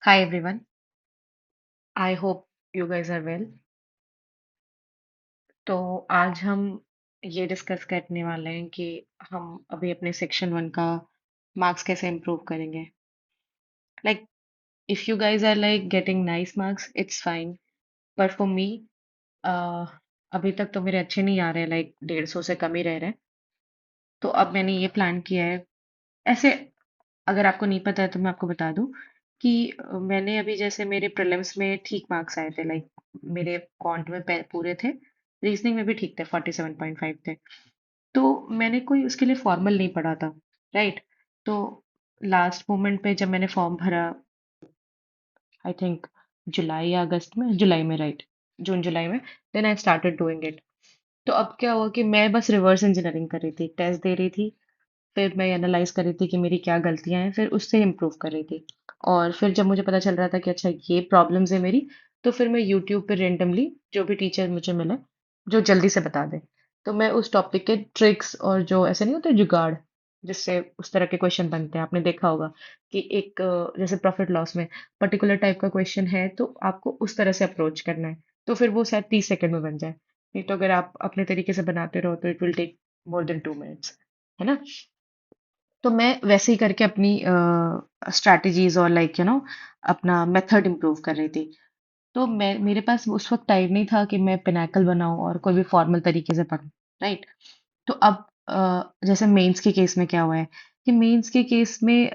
Hi everyone. I hope you guys are well. तो आज हम ये डिस्कस करने वाले हैं कि हम अभी अपने सेक्शन वन का मार्क्स कैसे इम्प्रूव करेंगे. Like if you guys are like getting nice marks it's fine, but for me अभी तक तो मेरे अच्छे नहीं आ रहे, लाइक 150 से कम ही रह रहे हैं. तो अब मैंने ये प्लान किया है. ऐसे अगर आपको नहीं पता है तो मैं आपको बता दूं कि मैंने अभी जैसे मेरे प्रीलिम्स में ठीक मार्क्स आए थे, लाइक मेरे क्वांट में पूरे थे, रीजनिंग में भी ठीक थे, 47.5 थे. तो मैंने कोई उसके लिए फॉर्मल नहीं पढ़ा था, राइट. तो लास्ट मोमेंट पे जब मैंने फॉर्म भरा, आई थिंक जुलाई या अगस्त में, जुलाई में, राइट, जून जुलाई में, then I started doing it. तो अब क्या हुआ कि मैं बस रिवर्स इंजीनियरिंग कर रही थी, टेस्ट दे रही थी, फिर मैं एनालाइज कर रही थी कि मेरी क्या गलतियां हैं, फिर उससे इम्प्रूव कर रही थी. और फिर जब मुझे पता चल रहा था कि अच्छा ये प्रॉब्लम्स है मेरी, तो फिर मैं यूट्यूब पे रेंडमली जो भी टीचर मुझे मिले जो जल्दी से बता दे, तो मैं उस टॉपिक के ट्रिक्स और जो ऐसे नहीं होते जुगाड़ जिससे उस तरह के क्वेश्चन बनते हैं, आपने देखा होगा कि एक जैसे प्रॉफिट लॉस में पर्टिकुलर टाइप का क्वेश्चन है तो आपको उस तरह से अप्रोच करना है, तो फिर वो शायद 30 सेकंड में बन जाए. नहीं तो अगर आप अपने तरीके से बनाते रहो तो it will take more than 2 minutes, है ना. तो मैं वैसे ही करके अपनी स्ट्रैटेजीज और लाइक अपना मेथड इम्प्रूव कर रही थी. तो मैं मेरे पास उस वक्त टाइम नहीं था कि मैं पिनाकल बनाऊं और कोई भी फॉर्मल तरीके से पढूं, राइट. तो अब जैसे मेंस के केस में क्या हुआ है कि मेंस के केस में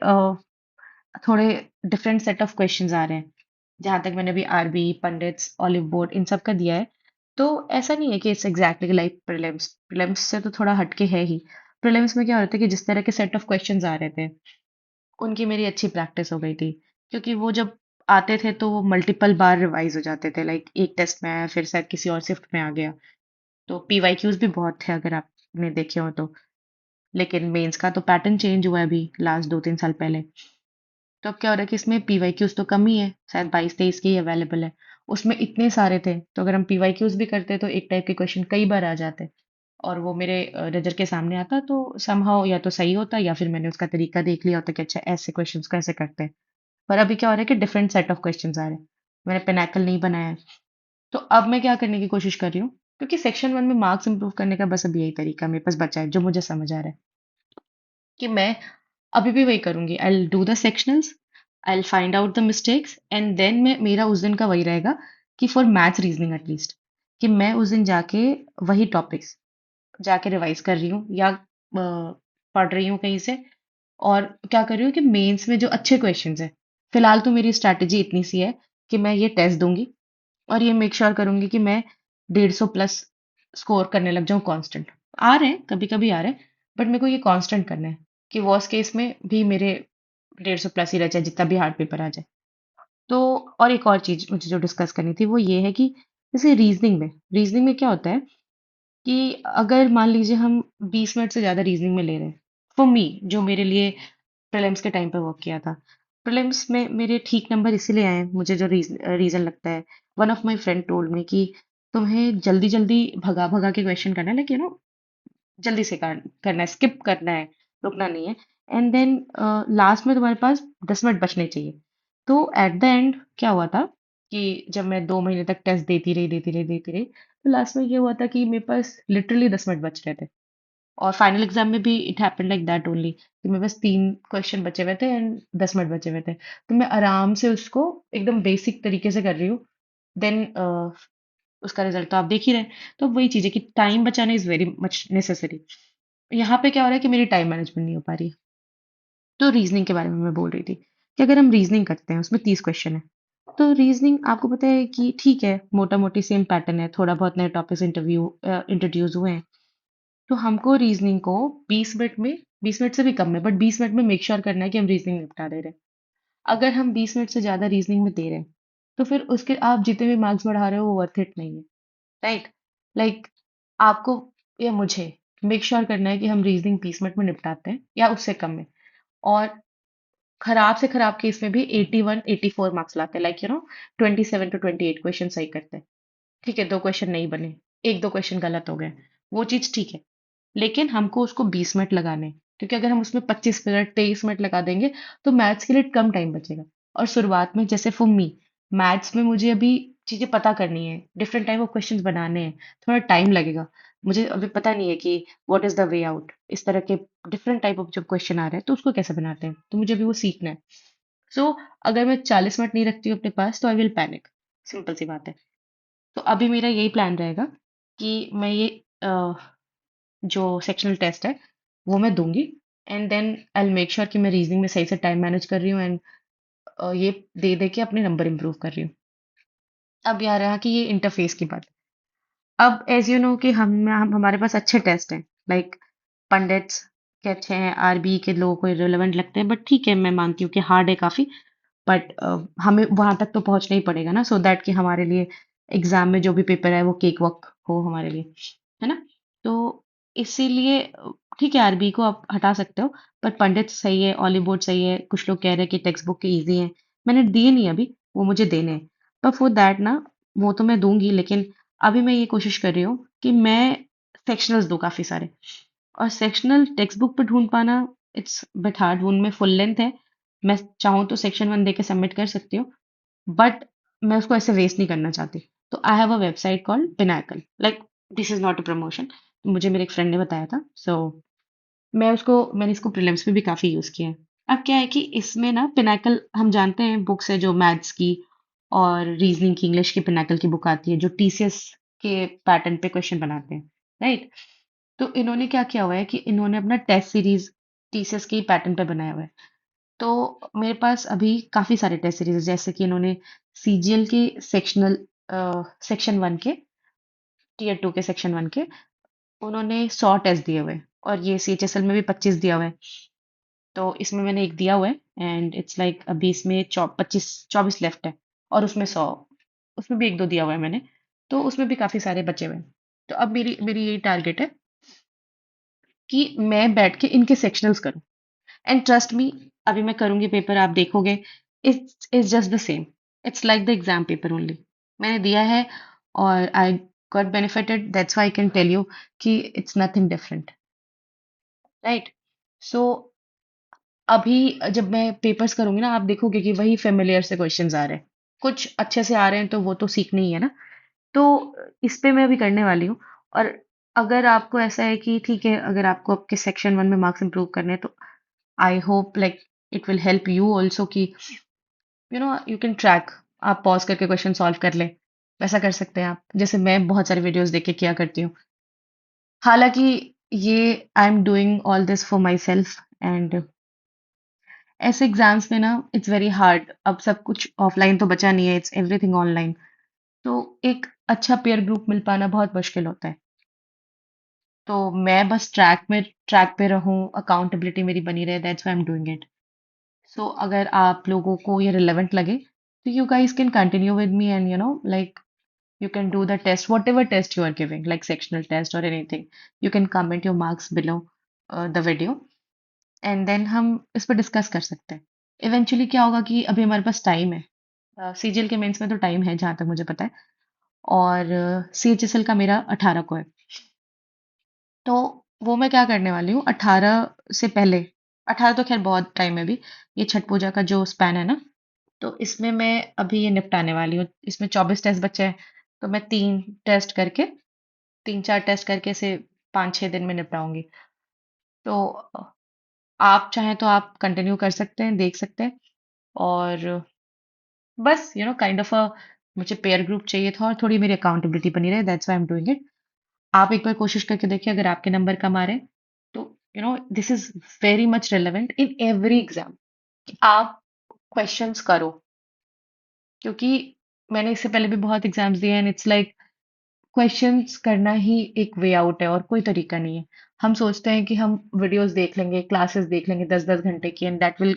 थोड़े डिफरेंट सेट ऑफ क्वेश्चंस आ रहे हैं. जहां तक मैंने अभी आरबी, पंडित्स, ऑलिव बोर्ड, इन सब का दिया है, तो ऐसा नहीं है कि it's exactly like prelims. Prelims से तो थोड़ा हटके है ही. प्रीलिम्स में क्या होता है कि जिस तरह के सेट ऑफ क्वेश्चंस आ रहे थे उनकी मेरी अच्छी प्रैक्टिस हो गई थी, क्योंकि वो जब आते थे तो वो मल्टीपल बार रिवाइज हो जाते थे, लाइक एक टेस्ट में आया फिर शायद किसी और शिफ्ट में आ गया. तो पीवाईक्यूज भी बहुत थे अगर आपने देखे हो तो. लेकिन मेंस का तो पैटर्न चेंज हुआ है अभी लास्ट 2-3 साल पहले. तो अब क्या हो रहा है कि इसमें पीवाईक्यूज तो कम ही है, शायद 22-23 के ही अवेलेबल है. उसमें इतने सारे थे तो अगर हम पीवाईक्यूज भी करते तो एक टाइप के क्वेश्चन कई बार आ जाते और वो मेरे नज़र के सामने आता, तो समहाउ या तो सही होता या फिर मैंने उसका तरीका देख लिया होता कि अच्छा ऐसे क्वेश्चंस कैसे करते हैं. पर अभी क्या हो रहा है कि डिफरेंट सेट ऑफ क्वेश्चंस आ रहे हैं. मैंने पिनाकल नहीं बनाया है. तो अब मैं क्या करने की कोशिश कर रही हूँ, क्योंकि सेक्शन वन में मार्क्स इंप्रूव करने का बस अभी यही तरीका मेरे पास बचा है जो मुझे समझ आ रहा है, कि मैं अभी भी वही करूंगी. I do the sectionals, I find out the mistakes, and then मैं मेरा उस दिन का वही रहेगा कि फॉर मैथ्स रीजनिंग एटलीस्ट, कि मैं उस दिन जाके वही टॉपिक्स जाके रिवाइज कर रही हूँ या पढ़ रही हूँ कहीं से. और क्या कर रही हूँ कि मेंस में जो अच्छे क्वेश्चंस हैं, फिलहाल तो मेरी स्ट्रैटेजी इतनी सी है कि मैं ये टेस्ट दूंगी और ये मेक श्योर करूंगी कि मैं 150 प्लस स्कोर करने लग जाऊं कांस्टेंट. आ रहे हैं कभी कभी आ रहे हैं, बट मेरे को ये कांस्टेंट करना है कि वर्स्ट केस में भी मेरे 150 प्लस ही रह जाए, जितना भी हार्ड पेपर आ जाए. तो और एक और चीज मुझे जो डिस्कस करनी थी वो ये है कि जैसे रीजनिंग में क्या होता है कि अगर मान लीजिए हम 20 मिनट से ज्यादा रीजनिंग में ले रहे हैं, फॉर मी जो मेरे लिए प्रीलिम्स के टाइम पे वर्क किया था, प्रीलिम्स में मेरे ठीक नंबर इसीलिए आए, मुझे जो रीजन लगता है, one of my friend told me कि तुम्हें जल्दी जल्दी भगा भगा के क्वेश्चन करना है, लेकिन जल्दी से करना है, स्किप करना है, रुकना नहीं है. एंड देन लास्ट में तुम्हारे पास 10 मिनट बचने चाहिए. तो एट द एंड क्या हुआ था कि जब मैं 2 महीने तक टेस्ट देती रही, तो लास्ट में ये हुआ था कि मेरे पास लिटरली 10 मिनट बच रहे थे. और फाइनल एग्जाम में भी it happened like that only, कि मेरे पास 3 क्वेश्चन बचे हुए थे एंड 10 मिनट बचे हुए थे. तो मैं आराम से उसको एकदम बेसिक तरीके से कर रही हूँ. देन उसका रिजल्ट तो आप देख ही रहे हैं. तो वही चीज है कि टाइम बचाना इज वेरी मच नेसेसरी. यहाँ पे क्या हो रहा है कि मेरी टाइम मैनेजमेंट नहीं हो पा रही है. तो रीजनिंग के बारे में मैं बोल रही थी कि अगर हम रीजनिंग करते हैं उसमें 30 क्वेश्चन है. तो रीजनिंग आपको पता है कि ठीक है, मोटा मोटी सेम पैटर्न है, थोड़ा बहुत नए टॉपिक्स इंट्रोड्यूस हुए हैं. तो हमको रीजनिंग को 20 मिनट में, 20 मिनट से भी कम में, बट 20 मिनट में मेक श्योर करना है कि हम रीजनिंग निपटा दे रहे हैं. अगर हम 20 मिनट से ज्यादा रीजनिंग में दे रहे हैं तो फिर उसके आप जितने भी मार्क्स बढ़ा रहे हो वो वर्थ इट नहीं है, राइट. लाइक आपको या मुझे मेक श्योर करना है कि हम रीजनिंग 20 मिनट में निपटाते हैं या उससे कम में. और खराब से खराब केस में भी 81-84 मार्क्स लाते हैं, लाइक 27 to 28 क्वेश्चन सही करते हैं. ठीक है, 2 क्वेश्चन नहीं बने, एक दो क्वेश्चन गलत हो गए, वो चीज ठीक है. लेकिन हमको उसको 20 मिनट लगाने हैं, क्योंकि अगर हम उसमें 25 मिनट 23 मिनट लगा देंगे तो मैथ्स के लिए कम टाइम बचेगा. और शुरुआत में जैसे फॉर मी मैथ्स में मुझे अभी चीजें पता करनी है, डिफरेंट टाइप ऑफ क्वेश्चंस बनाने हैं, थोड़ा टाइम लगेगा। मुझे अभी पता नहीं है कि what is the way out, इस तरह के डिफरेंट टाइप ऑफ जब क्वेश्चन आ रहे हैं तो उसको कैसे बनाते हैं, तो मुझे अभी वो सीखना है। सो अगर मैं 40 मिनट नहीं रखती हूँ अपने पास तो आई विल पैनिक, सिंपल सी बात है। तो अभी मेरा यही प्लान रहेगा कि मैं ये जो सेक्शनल टेस्ट है वो मैं दूंगी, and then I will make sure कि मैं रीजनिंग में सही से टाइम मैनेज कर रही हूँ, एंड ये दे दे के अपने नंबर इंप्रूव कर रही हूँ। अब यहाँ रहा कि ये इंटरफेस की बात। अब एज यू नो कि हम हमारे पास अच्छे टेस्ट हैं, लाइक पंडित्स के अच्छे हैं, आरबी के लोगों को रिलेवेंट लगते हैं, बट ठीक है, मैं मानती हूँ कि हार्ड है काफी। बट हमें वहां तक तो पहुंचना ही पड़ेगा ना, सो दैट कि हमारे लिए एग्जाम में जो भी पेपर है वो केक वक हो हमारे लिए, है ना। तो इसीलिए ठीक है, आरबी को आप हटा सकते हो, पर पंडित सही है, ऑली बोर्ड सही है, कुछ लोग कह रहे हैं कि टेक्स्ट बुक के इजी हैं। मैंने दिए नहीं अभी, वो मुझे देने हैं। पर फॉर दैट ना, वो तो मैं दूंगी, लेकिन अभी मैं ये कोशिश कर रही हूँ कि मैं सेक्शनल्स दूं काफी सारे। और सेक्शनल टेक्स्ट बुक पे ढूंढ पाना, इट्स बिट हार्ड, उनमें फुल लेंथ है। मैं चाहूँ तो सेक्शन 1 दे के सबमिट कर सकती हूँ, बट मैं उसको ऐसे वेस्ट नहीं करना चाहती। तो I have a website called Pinnacle, like this is not a promotion, मुझे मेरे एक फ्रेंड ने बताया था। सो मैंने इसको प्रीलिम्स में भी काफी यूज किया है। अब क्या है कि इसमें ना पिनाकल, हम जानते हैं बुक्स है जो मैथ्स की और रीजनिंग की, इंग्लिश की पिनाकल की बुक आती है जो टीसीएस के पैटर्न पे क्वेश्चन बनाते हैं, राइट। तो इन्होंने क्या किया हुआ है कि इन्होंने अपना टेस्ट सीरीज टीसीएस के पैटर्न पे बनाया हुआ है। तो मेरे पास अभी काफी सारे टेस्ट सीरीज है, जैसे कि इन्होंने सीजीएल के सेक्शनल सेक्शन 1 के, टीयर 2 के सेक्शन 1 के उन्होंने 100 टेस्ट दिए हुए हैं, और ये सीएचएसएल में भी 25 दिया हुआ है। तो इसमें मैंने एक दिया हुआ है, एंड इट्स लाइक अभी इसमें 24 लेफ्ट है, और उसमें 100, उसमें भी एक दो दिया हुआ है मैंने। तो उसमें भी काफी सारे बचे हुए हैं। तो अब मेरी मेरी यही टारगेट है कि मैं बैठ के इनके सेक्शनल्स करूं, एंड ट्रस्ट मी, अभी मैं करूंगी पेपर, आप देखोगे, it's is just the same, it's like the exam paper only. मैंने दिया है और I got benefited, that's why I can tell you कि it's nothing different, right. So अभी जब मैं पेपर्स करूंगी ना, आप देखोगे कि वही फेमिलियर से क्वेश्चंस आ रहे हैं, कुछ अच्छे से आ रहे हैं, तो वो तो सीखने ही है ना। तो इस पे मैं अभी करने वाली हूँ। और अगर आपको ऐसा है कि ठीक है, अगर आपको आपके सेक्शन 1 में मार्क्स इंप्रूव करने हैं, तो I hope like it will help you also कि यू कैन ट्रैक, आप पॉज करके क्वेश्चन सॉल्व कर ले, वैसा कर सकते हैं आप, जैसे मैं बहुत सारे वीडियोस देख के किया करती हूँ। हालांकि ये आई am doing all this for my self, and ऐसे एग्जाम्स में ना इट्स वेरी हार्ड, अब सब कुछ ऑफलाइन तो बचा नहीं है, इट्स एवरीथिंग ऑनलाइन। तो एक अच्छा पेयर ग्रुप मिल पाना बहुत मुश्किल होता है। तो मैं बस ट्रैक पे रहूं, अकाउंटेबिलिटी मेरी बनी रहे, that's why I am doing it. So अगर आप लोगों को ये रिलेवेंट लगे, तो you guys can continue with me, and like you can do the test, whatever test you are giving, like sectional test or anything. You can comment your marks below the video, and then हम इस पर discuss कर सकते हैं। Eventually क्या होगा कि अभी हमारे पास टाइम है, सीजीएल के मेंस में तो टाइम है जहाँ तक मुझे पता है, और सीएचएसएल का मेरा 18 को है। तो वो मैं क्या करने वाली हूँ, 18 से पहले, 18 तो खैर बहुत टाइम है अभी, ये छठ पूजा का जो स्पैन है ना, तो इसमें मैं अभी ये निपटाने वाली हूँ। इसमें 24 टेस्ट बचे हैं, तो मैं 3 4 टेस्ट करके इसे 5 6 दिन में निपटाऊंगी। तो आप चाहें तो आप कंटिन्यू कर सकते हैं, देख सकते हैं। और बस काइंड ऑफ अ, मुझे पेयर ग्रुप चाहिए था और थोड़ी मेरी अकाउंटेबिलिटी बनी रहे, that's why I am doing it. आप एक बार कोशिश करके देखिए, अगर आपके नंबर कम आ रहे हैं, तो this is very much relevant in every exam, आप क्वेश्चंस करो, क्योंकि मैंने इससे पहले भी बहुत एग्जाम्स दिए, एंड इट्स लाइक क्वेश्चंस करना ही एक वे आउट है, और कोई तरीका नहीं है। हम सोचते हैं कि हम वीडियोस देख लेंगे, क्लासेस देख लेंगे 10 10 घंटे की, एंड दैट विल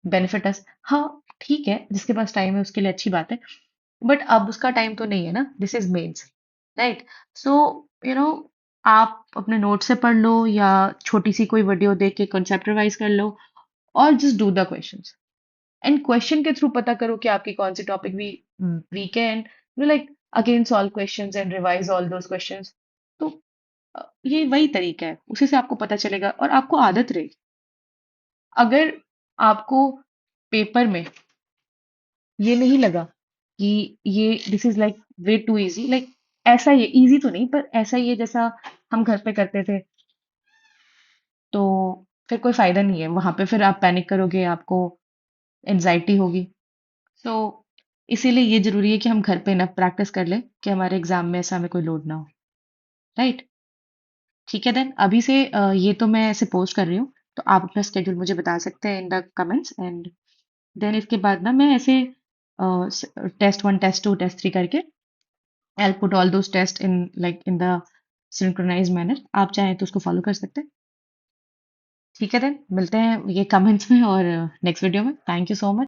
बेनिफिट अस। हाँ, ठीक है, जिसके पास टाइम है उसके लिए अच्छी बात है, बट अब उसका टाइम तो नहीं है ना, this is mains, right. So you know आप अपने नोट से पढ़ लो, या छोटी सी कोई वीडियो देख के कंसेप्ट रिवाइज कर लो, और just do the questions, and question के थ्रू पता करो कि आपकी कौन सी टॉपिक भी वीक है, and like again solve questions and revise all those questions. तो ये वही तरीका है, उसी से आपको पता चलेगा और आपको आदत रहेगी। अगर आपको पेपर में ये नहीं लगा कि ये this is like way too easy, like ऐसा ही इजी तो नहीं पर ऐसा ही है जैसा हम घर पे करते थे, तो फिर कोई फायदा नहीं है वहां पे, फिर आप पैनिक करोगे, आपको एनजाइटी होगी। सो इसीलिए ये जरूरी है कि हम घर पे ना प्रैक्टिस कर लें कि हमारे एग्जाम में ऐसा हमें कोई लोड ना हो। राइट। ठीक है देन, अभी से ये तो मैं ऐसे पोस्ट कर रही हूँ, तो आप अपना स्केड्यूल मुझे बता सकते हैं in the comments, and then इसके बाद ना मैं ऐसे test one, test two, test three करके I'll put all those tests in like in the synchronized manner। आप चाहें तो उसको फॉलो कर सकते हैं। ठीक है देन, मिलते हैं ये कमेंट्स में और नेक्स्ट वीडियो में। Thank you so much.